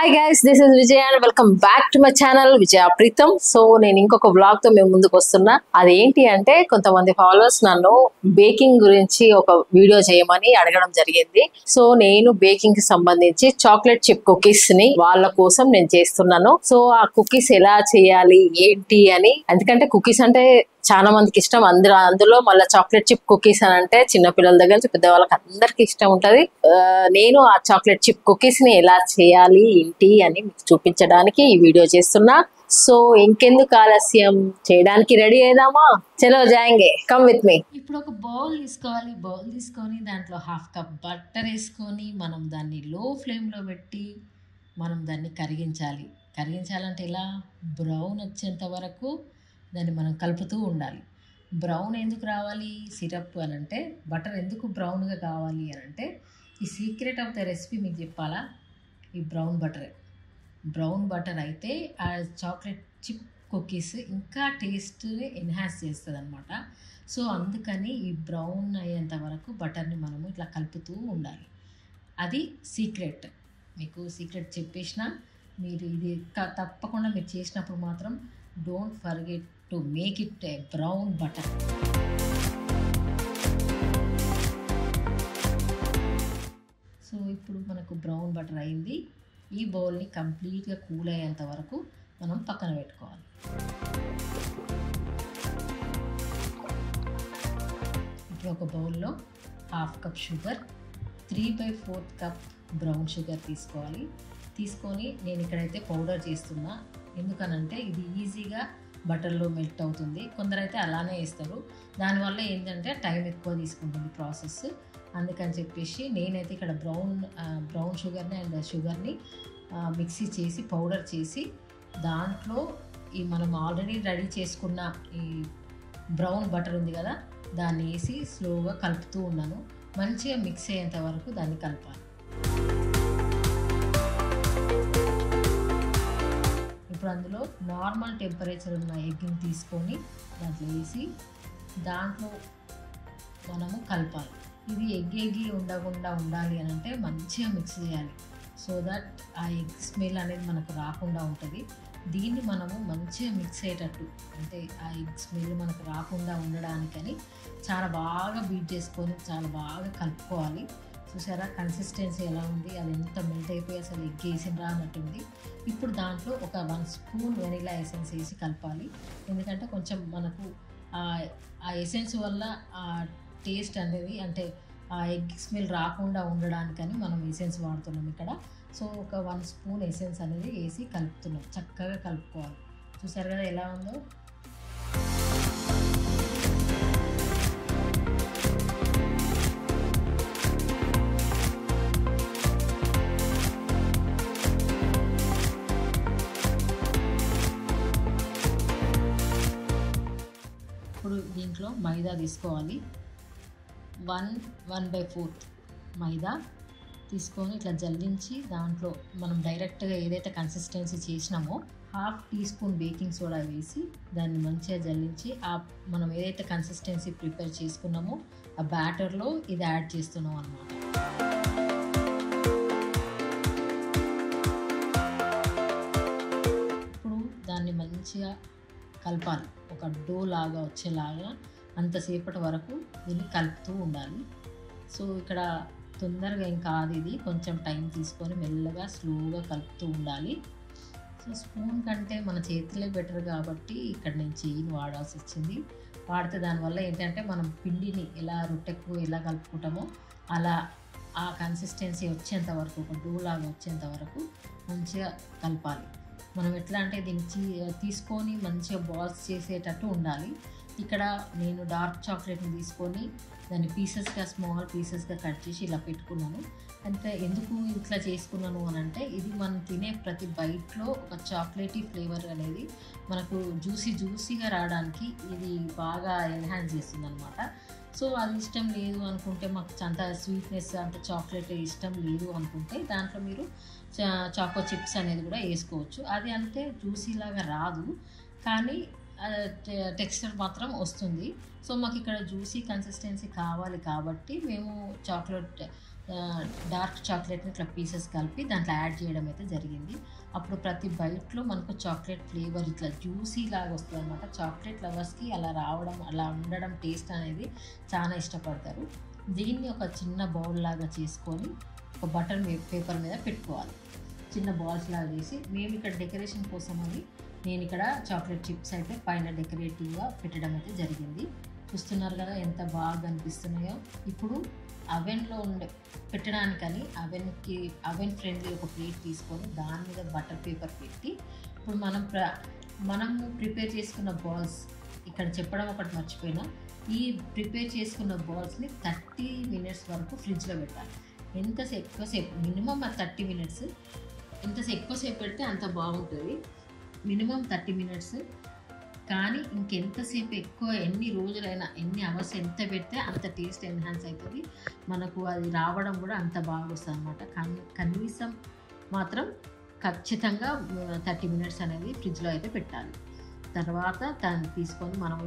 Hi guys, this is Vijay and welcome back to my channel Vijaya Preetham. So నేను ఇంకొక vlog తో మేము ముందుకు వస్తున్నా. అదేంటి అంటే కొంతమంది ఫాలోవర్స్ నన్ను బేకింగ్ గురించి ఒక వీడియో చేయమని అడగడం జరిగింది. సో నేను బేకింగ్ కి సంబంధించి చాక్లెట్ చిప్ కుకీస్ ని వాళ్ళ కోసం నేను చేస్తున్నాను. సో ఆ కుకీస్ ఎలా చేయాలి ఏంటి అని, ఎందుకంటే కుకీస్ అంటే చాలా మందికి ఇష్టం. అందులో మళ్ళీ చాక్లెట్ చిప్ కుకీస్ అని అంటే చిన్న పిల్లల దగ్గర నుంచి పెద్ద వాళ్ళకి అందరికి ఇష్టం ఉంటది. నేను ఆ చాక్లెట్ చిప్ కుకీస్ ని ఎలా చేయాలి ఏంటి అని మీకు చూపించడానికి ఈ వీడియో చేస్తున్నా. సో ఇంకెందుకు ఆలస్యం, చేయడానికి రెడీ అయిదామా? చలో జాయింగే, కమ్ విత్ మీ. ఇప్పుడు ఒక బౌల్ తీసుకోవాలి. బౌల్ తీసుకొని దాంట్లో 1/2 కప్ బట్టర్ వేసుకొని మనం దాన్ని లో ఫ్లేమ్లో పెట్టి మనం దాన్ని కరిగించాలి. కరిగించాలంటే ఇలా బ్రౌన్ వచ్చేంత వరకు దాన్ని మనం కలుపుతూ ఉండాలి. బ్రౌన్ ఎందుకు రావాలి సిరప్ అని అంటే, బటర్ ఎందుకు బ్రౌన్గా కావాలి అని అంటే, ఈ సీక్రెట్ ఆఫ్ ద రెసిపీ మీకు చెప్పాలా, ఈ బ్రౌన్ బటర్ అయితే ఆ చాక్లెట్ చిప్ కుకీస్ ఇంకా టేస్ట్ని ఎన్హాన్స్ చేస్తుంది అనమాట. సో అందుకని ఈ బ్రౌన్ అయ్యేంత వరకు బటర్ని మనము ఇట్లా కలుపుతూ ఉండాలి. అది సీక్రెట్. మీకు సీక్రెట్ చెప్పేసిన మీరు ఇది తప్పకుండా మీరు చేసినప్పుడు మాత్రం don't forget to make it A brown butter. So ఇప్పుడు మనకు బ్రౌన్ బటర్ అయింది. ఈ బౌల్ని కంప్లీట్గా కూల్ అయ్యేంత వరకు మనం పక్కన పెట్టుకోవాలి. ఇప్పుడు ఒక బౌల్లో 1/2 cup sugar, 3/4 cup brown sugar తీసుకోవాలి. తీసుకొని నేను ఇక్కడైతే పౌడర్ చేస్తున్నా. ఎందుకనంటే ఇది ఈజీగా బటర్లో మెల్ట్ అవుతుంది. కొందరైతే అలానే వేస్తారు. దానివల్ల ఏంటంటే టైం ఎక్కువ తీసుకుంటుంది ప్రాసెస్. అందుకని చెప్పేసి నేనైతే ఇక్కడ బ్రౌన్ షుగర్ని అండ్ షుగర్ని మిక్సీ చేసి పౌడర్ చేసి దాంట్లో ఈ మనం ఆల్రెడీ రెడీ చేసుకున్న ఈ బ్రౌన్ బటర్ ఉంది కదా, దాన్ని వేసి స్లోగా కలుపుతూ ఉన్నాను. మంచిగా మిక్స్ అయ్యేంత వరకు దాన్ని కలపాలి. ఇప్పుడు అందులో నార్మల్ టెంపరేచర్ ఉన్న ఎగ్ని తీసుకొని దాంట్లో వేసి దాంట్లో మనము కలపాలి. ఇది ఎగ్గి ఉండకుండా ఉండాలి అని అంటే మంచిగా మిక్స్ చేయాలి. సో దట్ ఆ ఎగ్ స్మెల్ అనేది మనకు రాకుండా ఉంటుంది. దీన్ని మనము మంచిగా మిక్స్ అయ్యేటట్టు, అంటే ఆ ఎగ్ స్మెల్ మనకు రాకుండా ఉండడానికని చాలా బాగా బీట్ చేసుకొని చాలా బాగా కలుపుకోవాలి. చూసారా కన్సిస్టెన్సీ ఎలా ఉంది, అది ఎంత మెల్ట్ అయిపోయి అసలు ఎగ్ వేసిండ్రా అన్నట్టుంది. ఇప్పుడు దాంట్లో ఒక 1 స్పూన్ వెనిలా ఎసెన్స్ వేసి కలపాలి. ఎందుకంటే కొంచెం మనకు ఆ ఎసెన్స్ వల్ల ఆ టేస్ట్ అనేది, అంటే ఆ ఎగ్ స్మెల్ రాకుండా ఉండడానికని మనం ఎసెన్స్ వాడుతున్నాం ఇక్కడ. సో ఒక 1 స్పూన్ ఎసెన్స్ అనేది వేసి కలుపుతున్నాం. చక్కగా కలుపుకోవాలి. చూసారు కదా ఎలా ఉందో. ఇప్పుడు దీంట్లో మైదా తీసుకోవాలి. 1/4 మైదా తీసుకొని ఇట్లా జల్లించి దాంట్లో మనం డైరెక్ట్గా ఏదైతే కన్సిస్టెన్సీ చేసినామో 1/2 టీ స్పూన్ బేకింగ్ సోడా వేసి దాన్ని మంచిగా జల్లించి మనం ఏదైతే కన్సిస్టెన్సీ ప్రిపేర్ చేసుకున్నామో ఆ బ్యాటర్లో ఇది యాడ్ చేస్తున్నాం అన్నమాట. ఇప్పుడు దాన్ని మంచిగా కలపాలి. ఒక డో లాగా వచ్చేలాగా అంతసేపటి వరకు దీన్ని కలుపుతూ ఉండాలి. సో ఇక్కడ తొందరగా ఏం కాదు, ఇది కొంచెం టైం తీసుకొని మెల్లగా స్లోగా కలుపుతూ ఉండాలి. సో స్పూన్ కంటే మన చేతిలో బెటర్ కాబట్టి ఇక్కడ నేను చెయ్యిని వాడాల్సి వచ్చింది. వాడితే దానివల్ల ఏంటంటే మనం పిండిని ఎలా రొట్టెకు ఎలా కలుపుకుంటామో అలా ఆ కన్సిస్టెన్సీ వచ్చేంత వరకు, ఒక డో లాగా వచ్చేంత వరకు మంచిగా కలపాలి. మనం ఎట్లా అంటే దీన్ని తీసుకొని మంచిగా బాల్స్ చేసేటట్టు ఉండాలి. ఇక్కడ నేను డార్క్ చాక్లెట్ని తీసుకొని దాన్ని స్మాల్ పీసెస్గా కట్ చేసి ఇలా పెట్టుకున్నాను. అంటే ఎందుకు ఇట్లా చేసుకున్నాను అని అంటే, ఇది మనం తినే ప్రతి బైట్లో ఒక చాక్లెటీ ఫ్లేవర్ అనేది మనకు జ్యూసీగా రావడానికి ఇది బాగా ఎన్హాన్స్ చేస్తుంది అనమాట. సో అది ఇష్టం లేదు అనుకుంటే, మాకు అంత స్వీట్నెస్ అంత చాక్లెట్ ఇష్టం లేదు అనుకుంటే దాంట్లో మీరు చాకో చిప్స్ అనేది కూడా వేసుకోవచ్చు. అది అంటే జ్యూసీలాగా రాదు, కానీ టెక్స్చర్ మాత్రం వస్తుంది. సో మాకు ఇక్కడ జ్యూసీ కన్సిస్టెన్సీ కావాలి కాబట్టి మేము డార్క్ చాక్లెట్ని ఇట్లా పీసెస్ కలిపి దాంట్లో యాడ్ చేయడం అయితే జరిగింది. అప్పుడు ప్రతి బైట్లో మనకు చాక్లెట్ ఫ్లేవర్ ఇట్లా జ్యూసీ లాగా వస్తుంది అనమాట. చాక్లెట్ లవర్స్కి అలా రావడం, అలా ఉండడం, టేస్ట్ అనేది చాలా ఇష్టపడతారు. దీన్ని ఒక చిన్న బౌల్ లాగా చేసుకొని ఒక బటర్ పేపర్ మీద పెట్టుకోవాలి. చిన్న బాల్స్ లాగా చేసి మేము ఇక్కడ డెకరేషన్ కోసం అని నేను ఇక్కడ చాక్లెట్ చిప్స్ అయితే పైన డెకరేటివ్గా పెట్టడం అయితే జరిగింది. చూస్తున్నారు కదా ఎంత బాగా అనిపిస్తున్నాయో. ఇప్పుడు అవెన్లో పెట్టడానికని అవెన్ ఫ్రెండ్లీ ఒక ప్లేట్ తీసుకొని దాని మీద బటర్ పేపర్ పెట్టి ఇప్పుడు మనము ప్రిపేర్ చేసుకున్న బాల్స్, ఇక్కడ చెప్పడం ఒకటి మర్చిపోయినా, ఈ ప్రిపేర్ చేసుకున్న బాల్స్ని 30 minutes వరకు ఫ్రిడ్జ్లో పెట్టాలి. ఎక్కువసేపు మినిమం 30 minutes, ఎక్కువసేపు పెడితే అంత బాగుంటుంది. మినిమం 30 minutes, కానీ ఇంకెంతసేపు ఎక్కువ ఎన్ని రోజులైనా ఎన్ని అవర్స్ ఎంత పెడితే అంత టేస్ట్ ఎన్హాన్స్ అవుతుంది. మనకు అది రావడం కూడా అంత బాగా వస్తుంది అనమాట. కనీసం మాత్రం ఖచ్చితంగా 30 minutes అనేది ఫ్రిడ్జ్లో అయితే పెట్టాలి. తర్వాత దాన్ని తీసుకొని మనం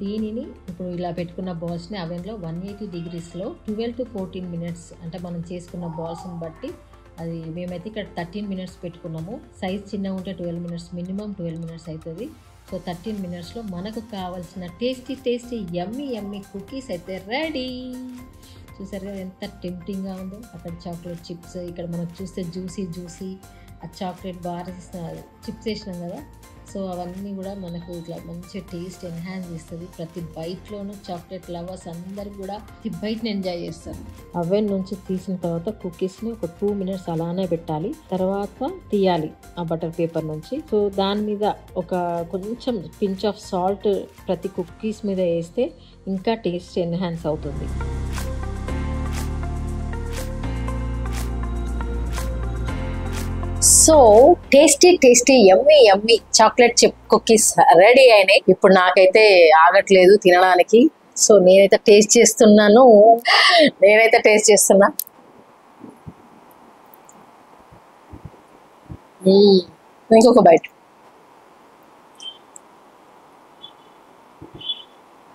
దీనిని ఇప్పుడు ఇలా పెట్టుకున్న బాల్స్ని అవెన్లో 180 degreesలో 12 to 14 minutes, అంటే మనం చేసుకున్న బాల్స్ని బట్టి అది మేమైతే ఇక్కడ 13 minutes పెట్టుకున్నాము. సైజ్ చిన్నగా ఉంటే 12 minutes, మినిమం 12 minutes అవుతుంది. సో 13 minutesలో మనకు కావాల్సిన టేస్టీ యమ్మీ కుకీస్ అయితే రెడీ. చూసారు కదా ఎంత టెంప్టింగ్గా ఉందో. అక్కడ చాక్లెట్ చిప్స్, ఇక్కడ మనకు చూస్తే జ్యూసీ ఆ చాక్లెట్ బార్ చిప్స్ వేసినాం కదా. సో అవన్నీ కూడా మనకు ఇట్లా మంచి టేస్ట్ ఎన్హాన్స్ చేస్తుంది. ప్రతి బైట్లోనూ చాక్లెట్ లవర్స్ అందరు కూడా ప్రతి బైట్ని ఎంజాయ్ చేస్తారు. అవెన్ నుంచి తీసిన తర్వాత కుకీస్ని ఒక 2 minutes అలానే పెట్టాలి. తర్వాత తీయాలి ఆ బటర్ పేపర్ నుంచి. సో దాని మీద ఒక కొంచెం పించ్ ఆఫ్ సాల్ట్ ప్రతి కుకీస్ మీద వేస్తే ఇంకా టేస్ట్ ఎన్హాన్స్ అవుతుంది. So tasty yummy chocolate chip cookies ready అయినాయి. ఇప్పుడు నాకైతే ఆగట్లేదు తినడానికి. సో నేనైతే టేస్ట్ చేస్తున్నా. ఇంకొక బైట్.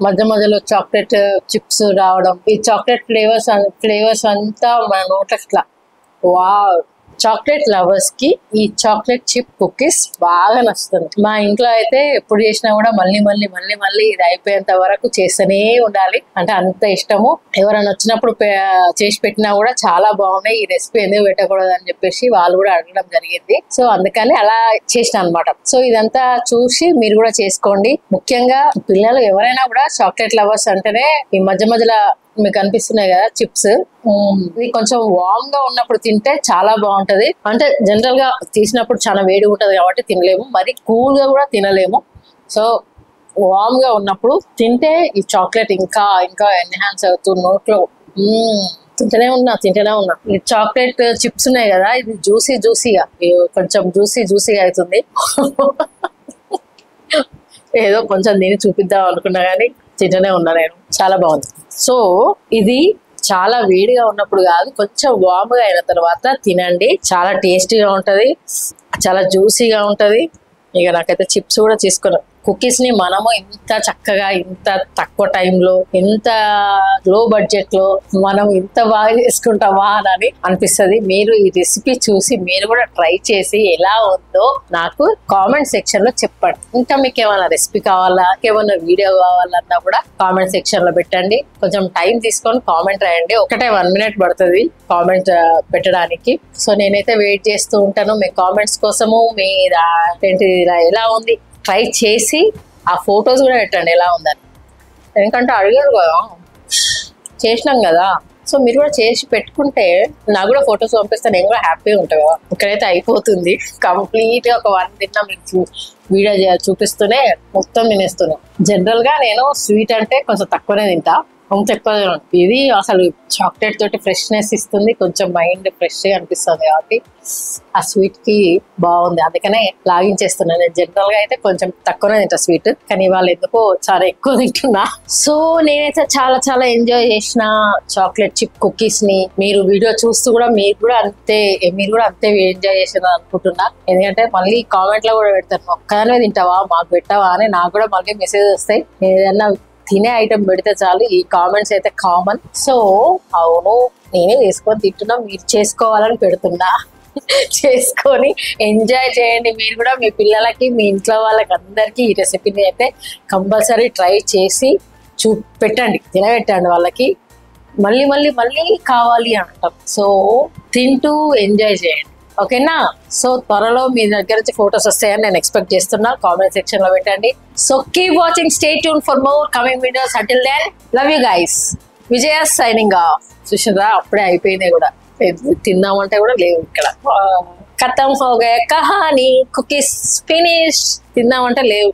మధ్యలో చాక్లెట్ చిప్స్ రావడం, ఈ చాక్లెట్ ఫ్లేవర్స్ అంతా మన నోట్లకి వావ్. చాక్లెట్ లవర్స్ కి ఈ చాక్లెట్ చిప్ కుకీస్ బాగా నచ్చుతుంది. మా ఇంట్లో అయితే ఎప్పుడు చేసినా కూడా మళ్ళీ ఇది అయిపోయేంత వరకు చేస్తూనే ఉండాలి. అంటే అంత ఇష్టము. ఎవరైనా వచ్చినప్పుడు చేసి పెట్టినా కూడా చాలా బాగున్నాయి, ఈ రెసిపీ ఎందుకు పెట్టకూడదు అని చెప్పేసి వాళ్ళు కూడా అడగడం జరిగింది. సో అందుకని అలా చేసిన అనమాట. సో ఇదంతా చూసి మీరు కూడా చేసుకోండి. ముఖ్యంగా పిల్లలు ఎవరైనా కూడా చాక్లెట్ లవర్స్ అంటేనే ఈ మధ్యలో మీకు అనిపిస్తున్నాయి కదా చిప్స్, ఇది కొంచెం వార్మ్ గా ఉన్నప్పుడు తింటే చాలా బాగుంటది. అంటే జనరల్ గా తీసినప్పుడు చాలా వేడి ఉంటది కాబట్టి తినలేము, మరి కూల్ గా కూడా తినలేము. సో వార్మ్ గా ఉన్నప్పుడు తింటే ఈ చాక్లెట్ ఇంకా ఎన్హాన్స్ అవుతుంది నోట్లో. తింటూనే ఉన్నా. ఈ చాక్లెట్ చిప్స్ ఉన్నాయి కదా, ఇది జ్యూసీగా కొంచెం జ్యూసీగా అవుతుంది. ఏదో కొంచెం దీన్ని చూపిద్దాం అనుకున్నా కానీ తింటూనే ఉన్నా నేను. చాలా బాగుంది. సో ఇది చాలా వేడిగా ఉన్నప్పుడు కాదు, కొంచెం వార్మ్గా అయిన తర్వాత తినండి. చాలా టేస్టీగా ఉంటది, చాలా జ్యూసీగా ఉంటది. ఇక నాకైతే చిప్స్ కూడా తీసుకున్నాం. కుకీస్ ని మనము ఇంత చక్కగా, ఇంత తక్కువ టైంలో, ఇంత లో బడ్జెట్ లో మనం ఇంత బాగా చేసుకుంటామా అని అనిపిస్తుంది. మీరు ఈ రెసిపీ చూసి మీరు కూడా ట్రై చేసి ఎలా ఉందో నాకు కామెంట్ సెక్షన్ లో చెప్పండి. ఇంకా మీకు ఏమైనా రెసిపీ కావాలా, ఏమైనా వీడియో కావాలన్నా కూడా కామెంట్ సెక్షన్ లో పెట్టండి. కొంచెం టైం తీసుకొని కామెంట్ రాయండి. ఒకటే 1 minute పడుతుంది కామెంట్ పెట్టడానికి. సో నేనైతే వెయిట్ చేస్తూ ఉంటాను మీ కామెంట్స్ కోసము. మీరు ఏంటి ఎలా ఉంది ట్రై చేసి ఆ ఫొటోస్ కూడా పెట్టండి ఎలా ఉందని. ఎందుకంటే అడిగారు కదా, చేసినాం కదా. సో మీరు కూడా చేసి పెట్టుకుంటే నాకు కూడా ఫొటోస్ పంపిస్తే నేను కూడా హ్యాపీగా ఉంటాను కదా. ఇక్కడైతే అయిపోతుంది కంప్లీట్ గా. ఒక 1 తిన్నా మీకు వీడియో చూపిస్తూనే మొత్తం తినేస్తున్నాను. జనరల్ గా నేను స్వీట్ అంటే కొంచెం తక్కువనే తింటా, అంత ఎక్కువ. ఇది అసలు చాక్లెట్ తోటి ఫ్రెష్నెస్ ఇస్తుంది, కొంచెం మైండ్ ఫ్రెష్ గా అనిపిస్తుంది కాబట్టి ఆ స్వీట్ కి బాగుంది. అందుకనే లాగించేస్తున్నాను. నేను జనరల్ గా అయితే కొంచెం తక్కువనే తింటా స్వీట్, కానీ వాళ్ళు ఎందుకో చాలా ఎక్కువ తింటున్నా. సో నేనైతే చాలా ఎంజాయ్ చేసిన చాక్లెట్ చిప్ కుకీస్ ని. మీరు వీడియో చూస్తూ కూడా మీరు కూడా అంతే ఎంజాయ్ చేసిన అనుకుంటున్నా. ఎందుకంటే మళ్ళీ కామెంట్ లో కూడా పెడతాను, ఒక్కదానే తింటావా మాకు పెట్టావా అని నాకు కూడా మళ్ళీ మెసేజ్ వస్తాయి. ఏదన్నా తినే ఐటెం పెడితే చాలు ఈ కామెంట్స్ అయితే కామన్. సో అవును నేనే వేసుకొని తింటున్నా, మీరు చేసుకోవాలని పెడుతున్నా. చేసుకొని ఎంజాయ్ చేయండి మీరు కూడా. మీ పిల్లలకి మీ ఇంట్లో వాళ్ళకి అందరికీ ఈ రెసిపీని అయితే కంపల్సరీ ట్రై చేసి పెట్టండి, తినబెట్టండి వాళ్ళకి. మళ్ళీ మళ్ళీ మళ్ళీ కావాలి అంటాం. సో తింటూ ఎంజాయ్ చేయండి, ఓకేనా? సో త్వరలో మీ దగ్గర నుంచి ఫొటోస్ వస్తాయని నేను ఎక్స్పెక్ట్ చేస్తున్నా. కామెంట్ సెక్షన్ లో పెట్టండి. So keep watching, stay tune for more coming videos. Until then love you guys. Vijaya signing off. చూసారా అప్పుడే అయిపోయినాయి కూడా, తిందామంటే కూడా లేవు ఇక్కడ. ఖతం హో గయా కహానీ, కుకీస్ ఫినిష్. తిందామంటే లేవు.